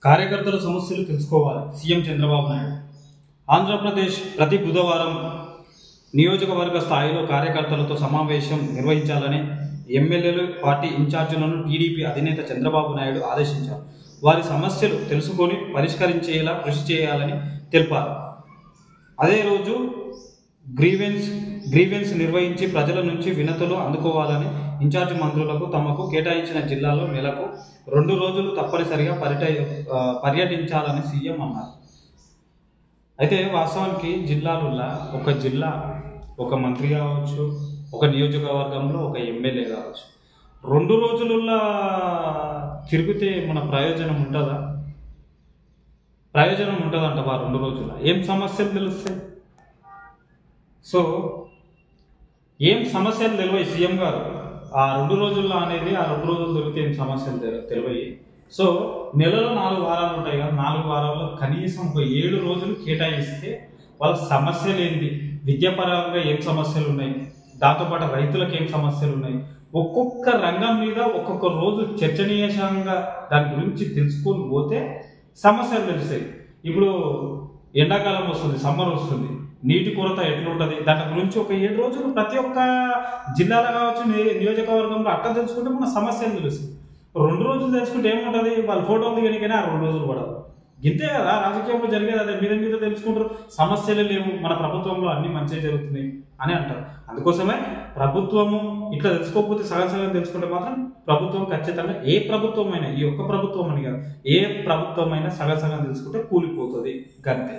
కార్యకర్తల సమస్యలు తెలుసుకోవాలి. సీఎం చంద్రబాబు నాయుడు. ఆంధ్రప్రదేశ్ ప్రతి బుధవారం నియోజకవర్గ స్థాయిలో కార్యకర్తలతో సమావేశం నిర్వహించాలని ఎమ్మెల్యేలు, పార్టీ ఇన్ఛార్జీలను టీడీపీ అధినేత చంద్రబాబు నాయుడు ఆదేశించారు. వారి సమస్యలు తెలుసుకొని పరిష్కరించేలా కృషి చేయాలని తెలిపారు. అదే రోజు గ్రీవెన్స్ నిర్వహించి ప్రజల నుంచి వినతులు అందుకోవాలని ఇన్ఛార్జి మంత్రులకు తమకు కేటాయించిన జిల్లాలో నెలకు 2 రోజులు తప్పనిసరిగా పర్యటించాలని సీఎం అన్నారు. అయితే వాస్తవానికి జిల్లాలలో ఒక జిల్లా, ఒక మంత్రి కావచ్చు, ఒక నియోజకవర్గంలో ఒక ఎమ్మెల్యే కావచ్చు, 2 రోజులలో తిరిగితే మన ప్రయోజనం ఉంటుందా? ప్రయోజనం ఉంటుందంటవా? 2 రోజుల్లో ఏం సమస్యలు తెలుస్తాయి? సో ఏం సమస్యలు తెలివై సీఎం గారు ఆ 2 రోజుల్లో అనేది, ఆ 2 రోజులు దొరికితే ఏం సమస్యలు తెలివై. సో నెలలో 4 వారాలు ఉంటాయి కదా, 4 వారాల్లో కనీసం ఒక 7 రోజులు కేటాయిస్తే వాళ్ళ సమస్యలు ఏంటి, విద్యాపరంగా ఏం సమస్యలు ఉన్నాయి, దాంతోపాటు రైతులకు ఏం సమస్యలు ఉన్నాయి, ఒక్కొక్క రంగం మీద ఒక్కొక్క రోజు చర్చనీయాంశంగా దాని గురించి తెలుసుకొని పోతే సమస్యలు తెలుస్తాయి. ఇప్పుడు ఎండాకాలం వస్తుంది, సమ్మర్ వస్తుంది, నీటి కొరత ఎట్లుంటుంది, దాని గురించి ఒక 7 రోజులు ప్రతి ఒక్క జిల్లాలో కావచ్చు, నియోజకవర్గంలో అట్లా తెలుసుకుంటే మన సమస్యలు తెలుస్తుంది. 2 రోజులు తెలుసుకుంటే ఏముంటుంది, వాళ్ళ ఫోటోలు దిగనికైనా 2 రోజులు పడదు. ఇంతే కదా రాజకీయంలో జరిగేది, అదే మీద తెలుసుకుంటారు. సమస్యలు లేవు, మన ప్రభుత్వంలో అన్ని మంచిగా జరుగుతున్నాయి అని అంటారు. అందుకోసమే ప్రభుత్వము ఇట్లా తెలుసుకోకపోతే సగం తెలుసుకుంటే మాత్రం ప్రభుత్వం ఖచ్చితంగా, ఏ ప్రభుత్వం అయినా, ఈ ఒక్క ప్రభుత్వం అని కాదు, ఏ ప్రభుత్వం అయినా సగం తెలుసుకుంటే కూలిపోతుంది. గంతే.